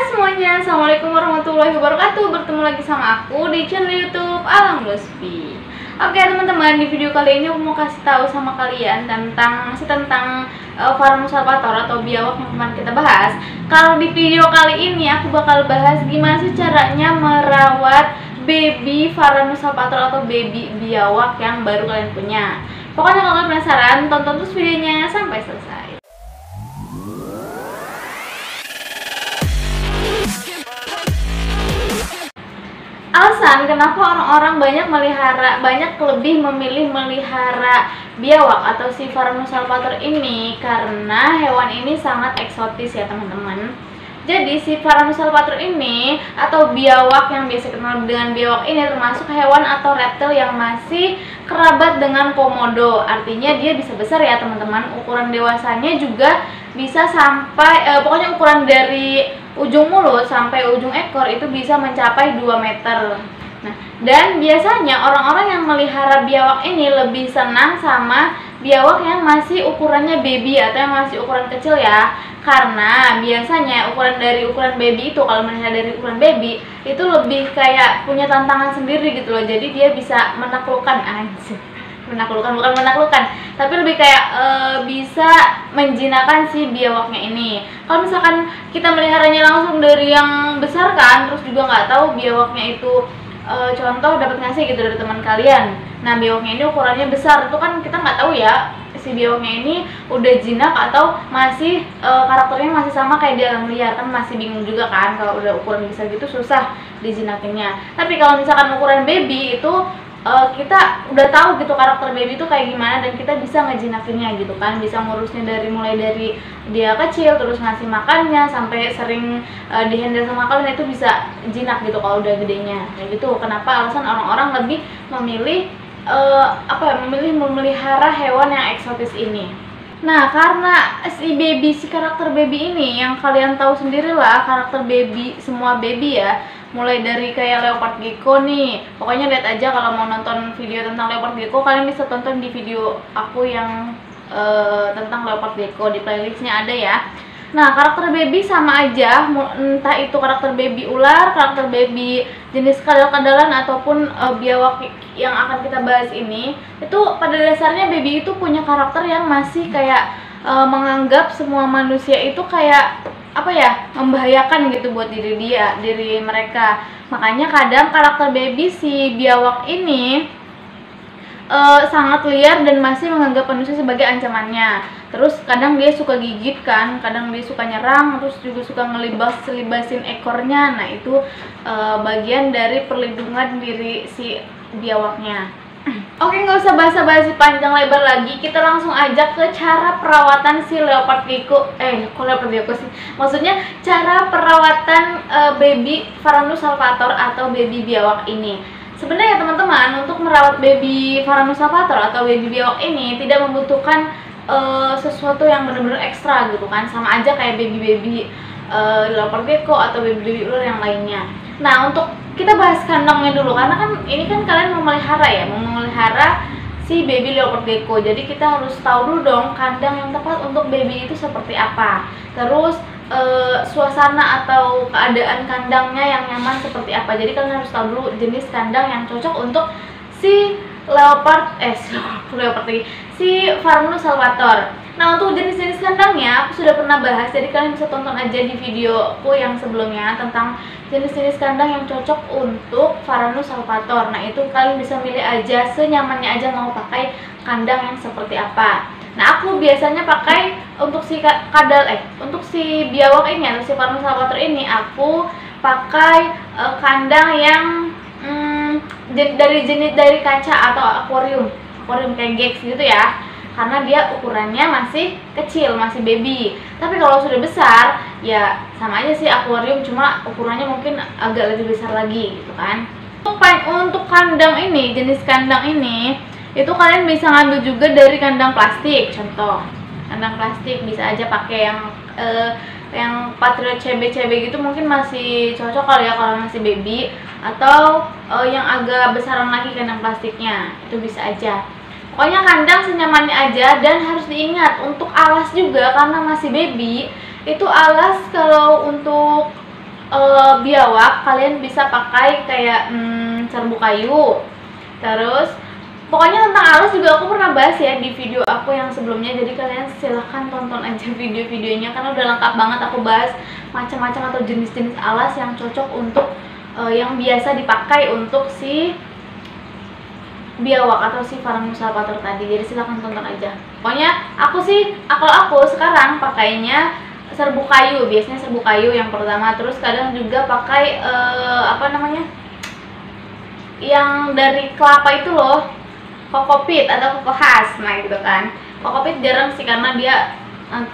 semuanya, Assalamualaikum warahmatullahi wabarakatuh. Bertemu lagi sama aku di channel YouTube Alam Lutfi. Oke teman-teman, di video kali ini aku mau kasih tahu sama kalian tentang Varanus salvator atau biawak yang kemarin kita bahas. Kalau di video kali ini aku bakal bahas gimana sih caranya merawat baby Varanus salvator atau baby biawak yang baru kalian punya. Pokoknya kalau kalian penasaran, tonton terus videonya sampai selesai. Alasan kenapa orang-orang banyak lebih memilih melihara biawak atau si Varanus salvator ini karena hewan ini sangat eksotis ya teman-teman. Jadi si Varanus salvator ini atau biawak yang biasa dikenal dengan biawak ini termasuk hewan atau reptil yang masih kerabat dengan komodo. Artinya dia bisa besar ya teman-teman. Ukuran dewasanya juga bisa sampai pokoknya ukuran dari ujung mulut sampai ujung ekor itu bisa mencapai 2 meter. Nah, dan biasanya orang-orang yang melihara biawak ini lebih senang sama biawak yang masih ukurannya baby atau yang masih ukuran kecil ya. Karena biasanya ukuran baby itu, kalau melihara dari ukuran baby itu lebih kayak punya tantangan sendiri gitu loh. Jadi dia bisa menaklukkan bukan menaklukkan, tapi lebih kayak bisa menjinakkan si biawaknya ini. Kalau misalkan kita meliharanya langsung dari yang besar kan, terus juga nggak tahu biawaknya itu contoh dapat ngasih gitu dari teman kalian. Nah biawaknya ini ukurannya besar, itu kan kita nggak tahu ya si biawaknya ini udah jinak atau masih karakternya masih sama kayak di alam liar, kan masih bingung juga kan kalau udah ukuran besar gitu susah dijinakinnya. Tapi kalau misalkan ukuran baby itu kita udah tahu gitu karakter baby itu kayak gimana dan kita bisa ngejinakinnya gitu kan, bisa ngurusnya mulai dari dia kecil terus ngasih makannya sampai sering dihandle sama kalian, itu bisa jinak gitu kalau udah gedenya kayak gitu. Kenapa alasan orang-orang lebih memilih memelihara hewan yang eksotis ini? Nah karena si karakter baby ini yang kalian tahu sendiri lah, karakter baby, semua baby ya, mulai dari kayak leopard gecko nih. Pokoknya lihat aja kalau mau nonton video tentang leopard gecko, kalian bisa tonton di video aku yang tentang leopard gecko, di playlistnya ada ya. Nah karakter baby sama aja, entah itu karakter baby ular, karakter baby jenis kadal-kadalan ataupun biawak yang akan kita bahas ini, itu pada dasarnya baby itu punya karakter yang masih kayak menganggap semua manusia itu kayak membahayakan gitu buat diri mereka. Makanya kadang karakter baby si biawak ini sangat liar dan masih menganggap manusia sebagai ancamannya. Terus kadang dia suka gigit kan, kadang dia suka nyerang, terus juga suka ngelibasin ekornya. Nah itu bagian dari perlindungan diri si biawaknya. Oke, nggak usah basa-basi panjang lebar lagi, kita langsung aja ke cara perawatan si leopard gecko. Kok leopard gecko sih? Maksudnya cara perawatan baby Varanus salvator atau baby biawak ini. Sebenarnya teman-teman, untuk merawat baby Varanus salvator atau baby biawak ini tidak membutuhkan sesuatu yang benar-benar ekstra gitu kan, sama aja kayak baby leopard gecko atau baby ular yang lainnya. Nah untuk kita bahas kandangnya dulu, karena kan ini kan kalian mau memelihara si baby leopard gecko, jadi kita harus tahu dulu dong kandang yang tepat untuk baby itu seperti apa. Terus suasana atau keadaan kandangnya yang nyaman seperti apa. Jadi kalian harus tahu dulu jenis kandang yang cocok untuk si si Varanus salvator. Nah untuk jenis-jenis kandangnya aku sudah pernah bahas, jadi kalian bisa tonton aja di videoku yang sebelumnya tentang jenis-jenis kandang yang cocok untuk Varanus salvator. Nah itu kalian bisa milih aja senyamannya aja mau pakai kandang yang seperti apa. Nah aku biasanya pakai untuk si untuk si biawak ini atau si Varanus salvator ini, aku pakai kandang yang dari kaca atau akuarium kayak Gex gitu ya, karena dia ukurannya masih kecil, masih baby. Tapi kalau sudah besar ya sama aja sih akuarium, cuma ukurannya mungkin agak lebih besar lagi gitu kan. Untuk kandang ini, jenis kandang ini itu kalian bisa ngambil juga dari kandang plastik. Contoh kandang plastik bisa aja pakai yang Patriot CB gitu, mungkin masih cocok kali ya kalau masih baby, atau yang agak besaran lagi kandang plastiknya itu bisa aja. Pokoknya kandang senyamannya aja, dan harus diingat untuk alas juga karena masih baby. Itu alas kalau untuk biawak kalian bisa pakai kayak serbuk kayu. Terus pokoknya tentang alas juga aku pernah bahas ya di video aku yang sebelumnya, jadi kalian silahkan tonton aja video-videonya karena udah lengkap banget aku bahas macam-macam atau jenis-jenis alas yang cocok untuk yang biasa dipakai untuk si biawak atau si Varanus tadi. Jadi silahkan tonton aja. Pokoknya kalau aku sekarang pakainya serbuk kayu, biasanya serbuk kayu yang pertama, terus kadang juga pakai apa namanya, yang dari kelapa itu loh, kokopit atau kokohas. Nah gitu kan, kokopit jarang sih karena dia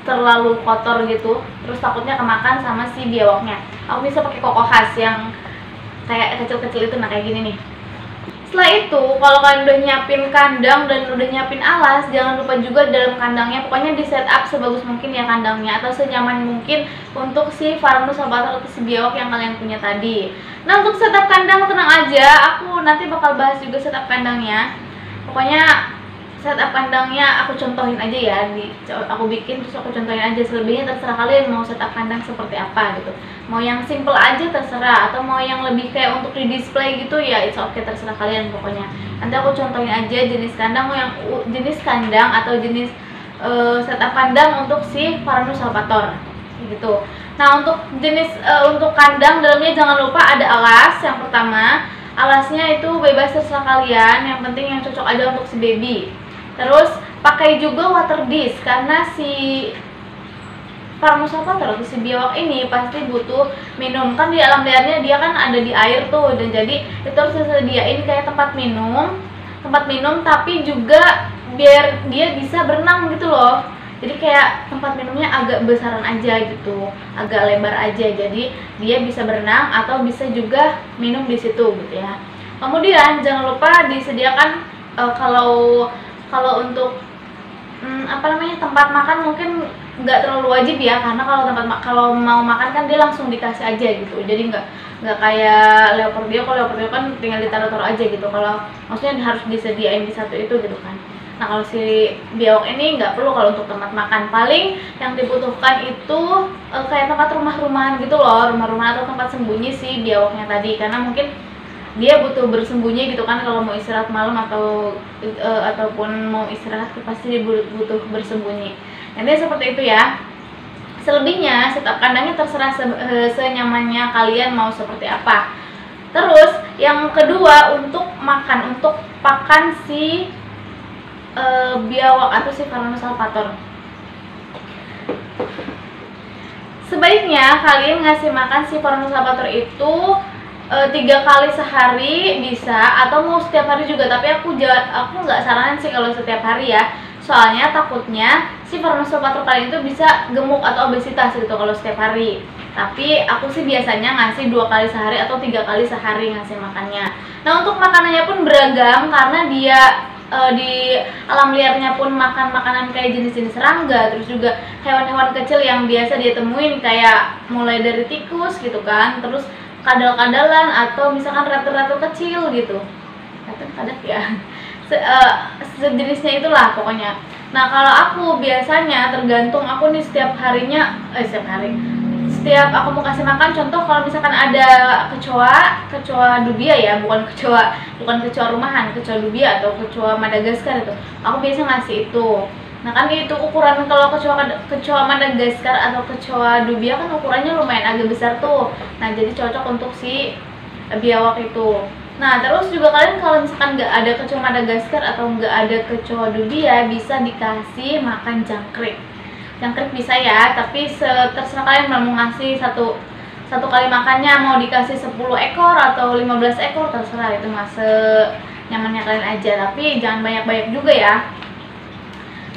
terlalu kotor gitu, terus takutnya kemakan sama si biawaknya. Aku bisa pakai kokohas yang kayak kecil-kecil itu, nah kayak gini nih. Setelah itu, kalau kalian udah nyiapin kandang dan udah nyiapin alas, jangan lupa juga di dalam kandangnya, pokoknya di setup sebagus mungkin ya kandangnya, atau senyaman mungkin untuk si Varanus atau si biawak yang kalian punya tadi. Nah untuk setup kandang tenang aja, aku nanti bakal bahas juga setup kandangnya. Pokoknya setup kandangnya aku contohin aja ya, aku bikin terus aku contohin aja, selebihnya terserah kalian mau setup kandang seperti apa gitu. Mau yang simple aja terserah, atau mau yang lebih kayak untuk di display gitu ya it's okay, terserah kalian pokoknya. Nanti aku contohin aja jenis kandang, mau yang jenis kandang atau jenis setup kandang untuk si Varanus salvator gitu. Nah untuk jenis untuk kandang dalamnya jangan lupa ada alas. Yang pertama, alasnya itu bebas terserah kalian, yang penting yang cocok aja untuk si baby. Terus pakai juga water dish karena si Varanus salvator atau si biawak ini pasti butuh minum, kan di alam liarnya dia kan ada di air tuh, dan jadi itu harus disediain kayak tempat minum tapi juga biar dia bisa berenang gitu loh. Jadi kayak tempat minumnya agak besaran aja gitu, agak lebar aja, jadi dia bisa berenang atau bisa juga minum di situ gitu ya. Kemudian jangan lupa disediakan kalau untuk apa namanya, tempat makan mungkin nggak terlalu wajib ya, karena kalau mau makan kan dia langsung dikasih aja gitu, jadi nggak kayak leopardio. Kalau leopardio kan tinggal ditaruh-taruh aja gitu, kalau maksudnya harus disediain di satu itu gitu kan. Nah kalau si biawak ini nggak perlu kalau untuk tempat makan, paling yang dibutuhkan itu kayak tempat rumah-rumahan gitu loh, rumah-rumahan atau tempat sembunyi si biawaknya tadi, karena mungkin dia butuh bersembunyi gitu kan, kalau mau istirahat malam ataupun mau istirahat pasti dia butuh bersembunyi. Nanti seperti itu ya. Selebihnya setup kandangnya terserah senyamannya kalian mau seperti apa. Terus yang kedua, untuk pakan si biawak atau si Varanus salvator. Sebaiknya kalian ngasih makan si Varanus salvator itu 3 kali sehari bisa, atau mau setiap hari juga, tapi aku nggak saranin sih kalau setiap hari ya, soalnya takutnya si Varanus salvator kalian itu bisa gemuk atau obesitas gitu kalau setiap hari. Tapi aku sih biasanya ngasih 2 kali sehari atau 3 kali sehari ngasih makannya. Nah untuk makanannya pun beragam, karena dia di alam liarnya pun makan makanan kayak jenis-jenis serangga, terus juga hewan-hewan kecil yang biasa dia temuin, kayak mulai dari tikus gitu kan, terus kadal-kadalan atau misalkan reptil-reptil kecil gitu, kadal ya, sejenisnya itulah pokoknya. Nah kalau aku biasanya tergantung aku nih setiap aku mau kasih makan, contoh kalau misalkan ada kecoa dubia ya, bukan kecoa rumahan, kecoa dubia atau kecoa Madagaskar itu, aku biasa ngasih itu. Nah kan itu ukuran, kalau kecoa Madagaskar atau kecoa dubia kan ukurannya lumayan agak besar tuh. Nah jadi cocok untuk si biawak itu. Nah terus juga kalian kalau misalkan nggak ada kecoa Madagaskar atau nggak ada kecoa dubia, bisa dikasih makan jangkrik. Jangkrik bisa ya, tapi terserah kalian mau ngasih satu kali makannya mau dikasih 10 ekor atau 15 ekor, terserah, itu mas nyamannya kalian aja, tapi jangan banyak-banyak juga ya.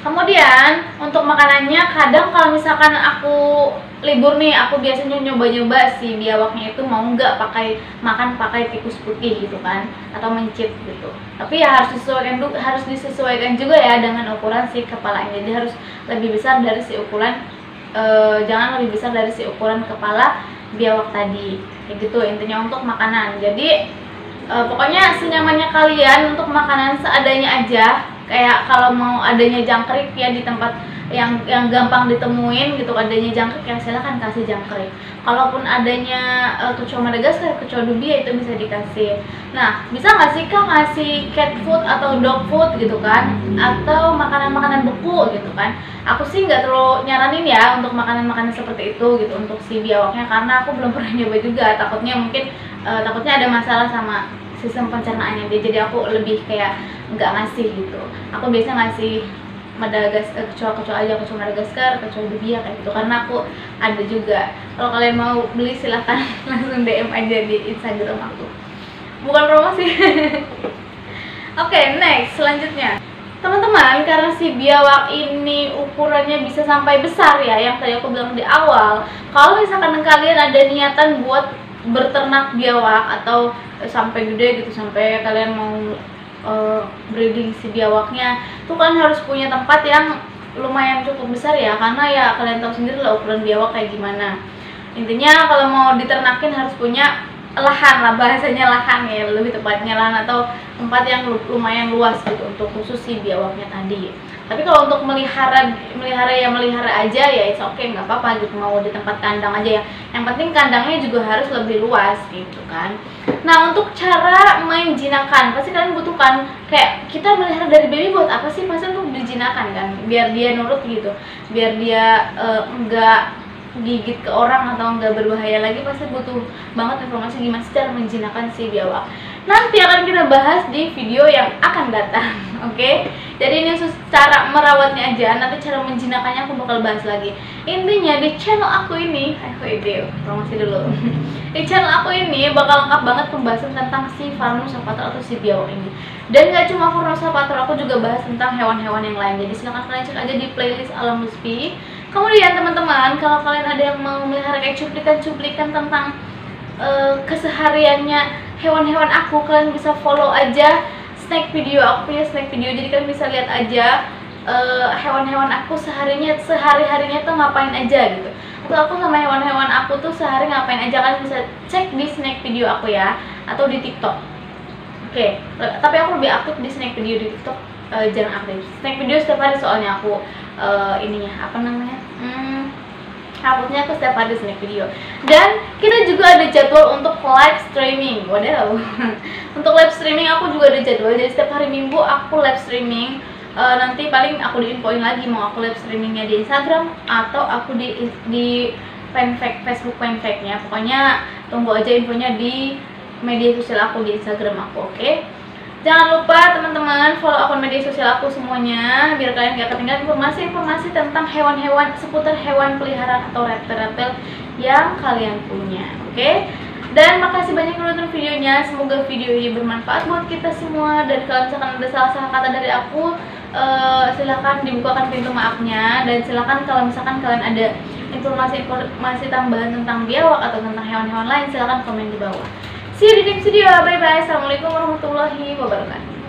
Kemudian untuk makanannya, kadang kalau misalkan aku libur nih, aku biasanya nyoba-nyoba si biawaknya itu mau nggak makan pakai tikus putih gitu kan, atau mencit gitu. Tapi ya harus disesuaikan juga ya dengan ukuran si kepalanya. Jadi harus lebih besar dari si ukuran jangan lebih besar dari si ukuran kepala biawak tadi. Kayak gitu intinya untuk makanan. Jadi pokoknya senyamannya kalian, untuk makanan seadanya aja. Kayak kalau mau adanya jangkrik ya di tempat yang gampang ditemuin gitu, adanya jangkrik ya silahkan kasih jangkrik. Kalaupun adanya kecoa Madagaskar, kecoa dubia itu bisa dikasih. Nah, bisa nggak sih Kak ngasih cat food atau dog food gitu kan, atau makanan-makanan beku gitu kan? Aku sih nggak terlalu nyaranin ya untuk makanan-makanan seperti itu gitu untuk si biawaknya, karena aku belum pernah nyoba juga. Takutnya ada masalah sama sistem pencernaannya dia, jadi aku lebih kayak nggak ngasih gitu. Aku biasa ngasih kecoa aja, kecoa Madagaskar, kecoa dubia kayak gitu, karena aku ada juga. Kalau kalian mau beli silahkan langsung DM aja di Instagram aku, bukan promosi. Oke, next selanjutnya teman-teman, karena si biawak ini ukurannya bisa sampai besar ya, yang tadi aku bilang di awal. Kalau misalkan kalian ada niatan buat berternak biawak atau sampai gede gitu, sampai kalian mau breeding si biawaknya, tuh kan harus punya tempat yang lumayan cukup besar ya, karena ya kalian tahu sendiri lah ukuran biawak kayak gimana. Intinya kalau mau diternakin harus punya lahan lah, bahasanya lahan ya, lebih tepatnya lahan atau tempat yang lumayan luas gitu untuk khusus si biawaknya tadi. Tapi kalau untuk melihara aja ya it's okay, nggak apa-apa gitu, mau di tempat kandang aja ya, yang penting kandangnya juga harus lebih luas gitu kan. Nah, untuk cara menjinakkan pasti kalian butuhkan, kayak kita melihara dari baby buat apa sih? Pasti untuk dijinakkan kan, biar dia nurut gitu, biar dia enggak gigit ke orang atau enggak berbahaya lagi. Pasti butuh banget informasi gimana cara menjinakkan si biawak. Nanti akan kita bahas di video yang akan datang. Oke? Jadi ini cara merawatnya aja, nanti cara menjinakkannya aku bakal bahas lagi. Intinya di channel aku ini, promosi dulu. Di channel aku ini bakal lengkap banget pembahasan tentang si Farnus Sapater atau si biawak ini. Dan gak cuma Farnus Sapater, aku juga bahas tentang hewan-hewan yang lain. Jadi silahkan kalian cek aja di playlist Alam Lutfi. Kemudian teman-teman, kalau kalian ada yang mau melihara kayak cuplikan-cuplikan tentang kesehariannya hewan-hewan aku, kalian bisa follow aja snack video, aku punya snack video, jadi kalian bisa lihat aja hewan-hewan aku sehari-harinya tuh ngapain aja gitu. Atau aku sama hewan-hewan aku tuh sehari ngapain aja, kalian bisa cek di snack video aku ya, atau di TikTok. Oke, tapi aku lebih aktif di snack video, di TikTok jarang aktif. Snack video setiap hari soalnya aku uploadnya aku setiap hari snack video. Dan kita juga ada jadwal untuk live streaming. Wadaw. Untuk live streaming aku juga ada jadwal. Jadi setiap hari Minggu aku live streaming. Nanti paling aku diinfoin lagi mau aku live streamingnya di Instagram atau aku di fanpage, Facebook fanpage-nya. Pokoknya tunggu aja infonya di media sosial aku, di Instagram aku, oke? Jangan lupa teman-teman follow akun media sosial aku semuanya, biar kalian gak ketinggalan informasi-informasi tentang hewan-hewan, seputar hewan peliharaan atau reptil-reptil yang kalian punya, oke? Dan makasih banyak udah nonton videonya, semoga video ini bermanfaat buat kita semua. Dan kalau misalkan ada salah-salah kata dari aku, silahkan dibukakan pintu maafnya. Dan silahkan kalau misalkan kalian ada informasi tambahan tentang biawak atau tentang hewan-hewan lain, silahkan komen di bawah. See you di next video, bye bye. Assalamualaikum warahmatullahi wabarakatuh.